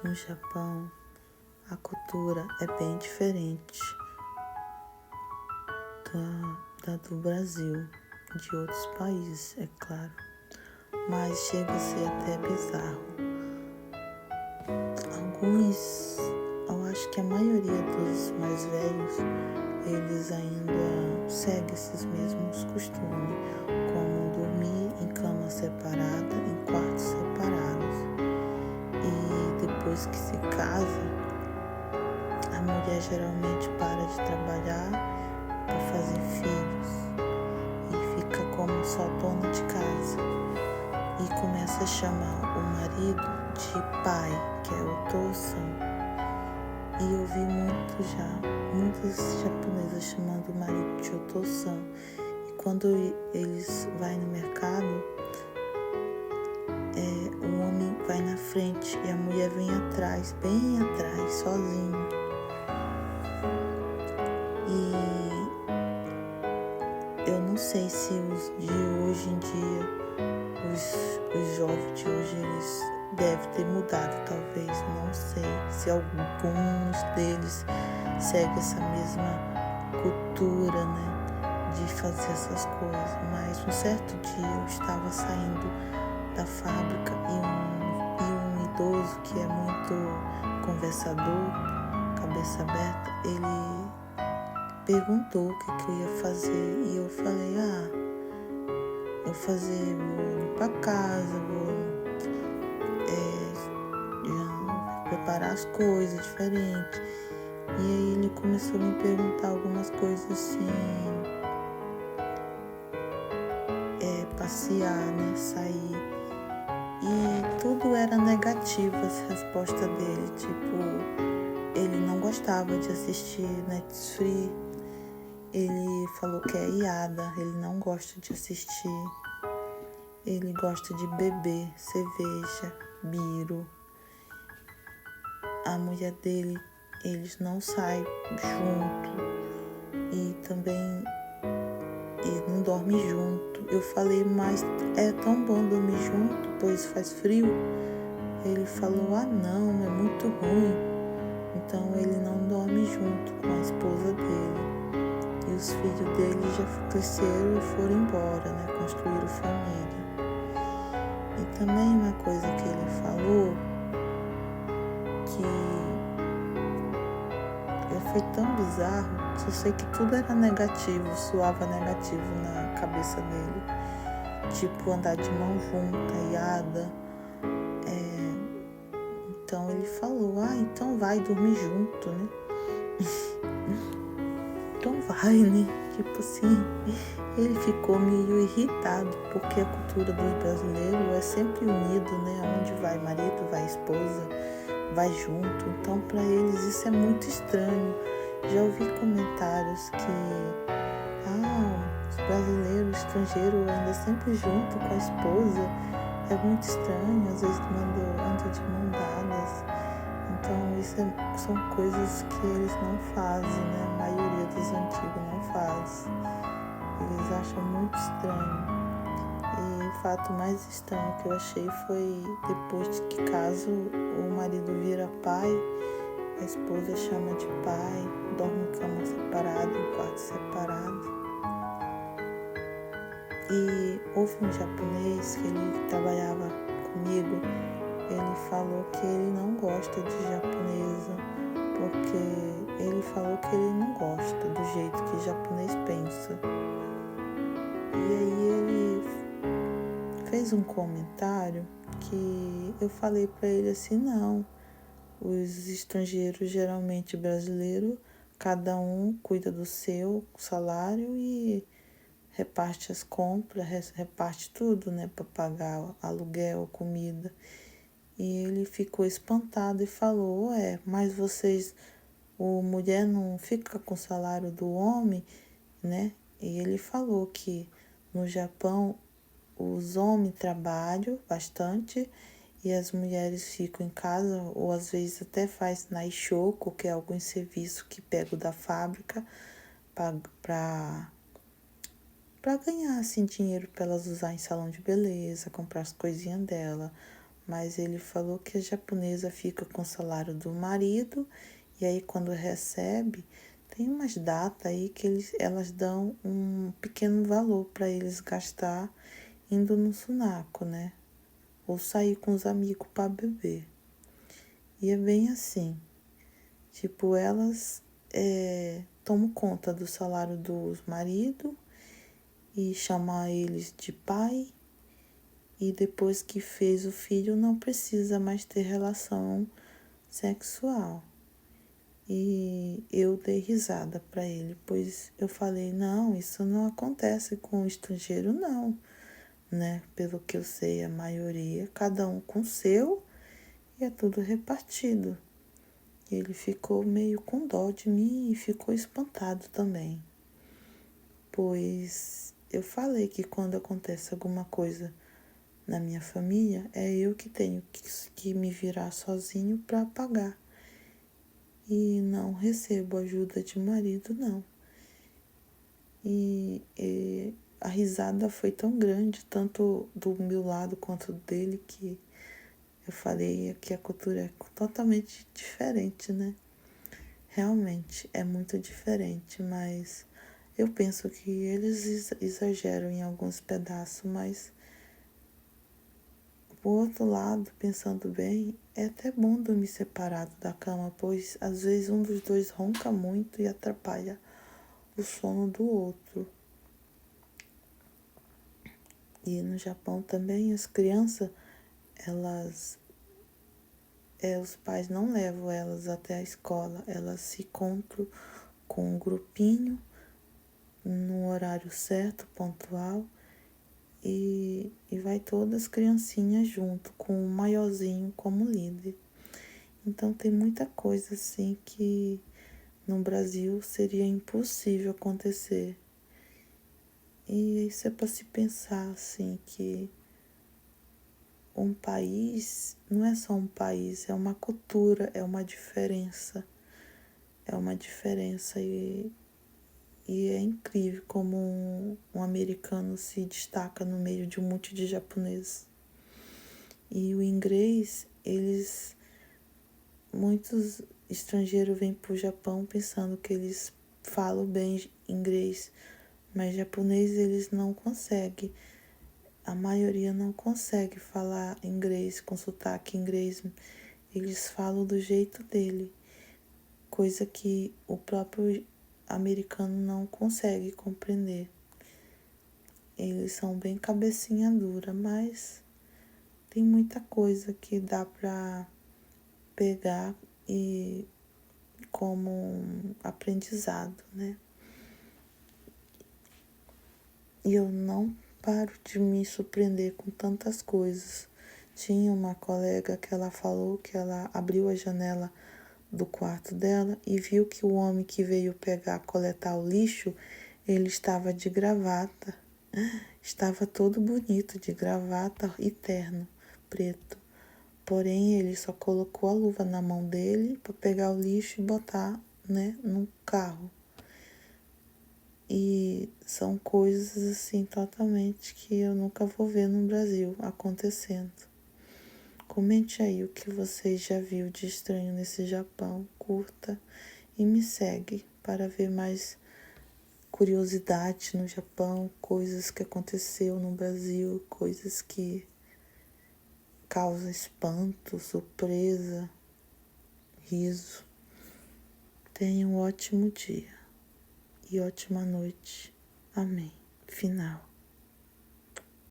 No Japão, a cultura é bem diferente da do Brasil, de outros países, é claro, mas chega a ser até bizarro. Eu acho que a maioria dos mais velhos, eles ainda seguem esses mesmos costumes, como dormir em cama separada, em quartos separados. E depois que se casa, a mulher geralmente para de trabalhar para fazer filhos e fica como só dona de casa e começa a chamar o marido de pai, que é o Tosan. E eu vi muitas japonesas chamando o marido de Otosan. E quando eles vão no mercado, o homem vai na frente e a mulher vem atrás, bem atrás, sozinha. E eu não sei se os de hoje em dia, os jovens de hoje, eles devem ter mudado, talvez, não sei se alguns deles seguem essa mesma cultura, né, de fazer essas coisas. Mas um certo dia eu estava saindo da fábrica e um idoso que é muito conversador, cabeça aberta, ele perguntou o que eu ia fazer e eu falei, vou limpar a casa, vou preparar as coisas diferentes. E aí ele começou a me perguntar algumas coisas assim, passear, né, sair. E tudo era negativo as respostas dele, tipo, ele não gostava de assistir Netflix, ele falou que é iada, ele não gosta de assistir, ele gosta de beber cerveja, biro. A mulher dele, eles não saem junto e também ele não dorme junto. Eu falei, mas é tão bom dormir junto, pois faz frio. Ele falou, não, é muito ruim. Então ele não dorme junto com a esposa dele. E os filhos dele já cresceram e foram embora, né? Construíram família. E também uma coisa que ele falou, que foi tão bizarro, só sei que tudo era negativo, soava negativo na cabeça dele. Tipo, andar de mão junta, iada. Então ele falou, então vai dormir junto, né? Então vai, né? Tipo assim, ele ficou meio irritado, porque a cultura dos brasileiros é sempre unido, né? Onde vai marido, vai esposa, vai junto. Então para eles isso é muito estranho. Já ouvi comentários que os brasileiros, estrangeiros andam sempre junto com a esposa. É muito estranho, às vezes andam de mão dadas. Então isso são coisas que eles não fazem, né? A maioria dos antigos não faz. Eles acham muito estranho. E o fato mais estranho que eu achei foi depois que caso o marido vira pai, a esposa chama de pai, dorme em cama separada, em quarto separado. E houve um japonês que ele trabalhava comigo, ele falou que ele não gosta de japonesa, porque ele falou que ele não gosta do jeito que o japonês pensa. E aí ele fez um comentário que eu falei para ele assim, não, os estrangeiros, geralmente brasileiros, cada um cuida do seu salário e reparte as compras, reparte tudo, né, para pagar aluguel, comida. E ele ficou espantado e falou, mas vocês, mulher não fica com o salário do homem, né? E ele falou que no Japão os homens trabalham bastante e as mulheres ficam em casa, ou às vezes até faz naishoko, que é algum serviço que pega da fábrica para ganhar assim dinheiro para elas usar em salão de beleza, comprar as coisinhas dela. mas ele falou que a japonesa fica com o salário do marido e aí quando recebe, tem umas datas aí que elas dão um pequeno valor para eles gastar indo no sunaco, né? Ou sair com os amigos para beber. E é bem assim, tipo, elas tomam conta do salário dos maridos e chamam eles de pai. E depois que fez o filho, não precisa mais ter relação sexual. E eu dei risada para ele, pois eu falei: não, isso não acontece com o estrangeiro, não, né? Pelo que eu sei, a maioria, cada um com o seu e é tudo repartido. E ele ficou meio com dó de mim e ficou espantado também, pois eu falei que quando acontece alguma coisa na minha família, é eu que tenho que me virar sozinho para pagar. E não recebo ajuda de marido, não. E a risada foi tão grande, tanto do meu lado quanto dele, que eu falei que a cultura é totalmente diferente, né? Realmente é muito diferente, mas eu penso que eles exageram em alguns pedaços, mas por outro lado, pensando bem, é até bom dormir separado da cama, pois às vezes um dos dois ronca muito e atrapalha o sono do outro. E no Japão também as crianças, elas, os pais não levam elas até a escola, elas se encontram com um grupinho no horário certo, pontual, e vai todas as criancinhas junto, com o maiorzinho como líder. Então tem muita coisa assim que no Brasil seria impossível acontecer. E isso é para se pensar assim que um país não é só um país, é uma cultura, é uma diferença. É uma diferença e é incrível como um americano se destaca no meio de um monte de japoneses. E o inglês, muitos estrangeiros vêm para o Japão pensando que eles falam bem inglês, mas japonês eles não conseguem. A maioria não consegue falar inglês com sotaque inglês. Eles falam do jeito dele, coisa que o próprio americano não consegue compreender. Eles são bem cabecinha dura, mas tem muita coisa que dá para pegar e como um aprendizado, né? E eu não paro de me surpreender com tantas coisas. Tinha uma colega que ela falou que ela abriu a janela do quarto dela e viu que o homem que veio coletar o lixo, ele estava de gravata. Estava todo bonito, de gravata e terno preto. Porém, ele só colocou a luva na mão dele para pegar o lixo e botar, né, no carro. E são coisas assim totalmente que eu nunca vou ver no Brasil acontecendo. Comente aí o que você já viu de estranho nesse Japão, curta e me segue para ver mais curiosidade no Japão, coisas que aconteceu no Brasil, coisas que causam espanto, surpresa, riso. Tenha um ótimo dia e ótima noite. Amém. Final.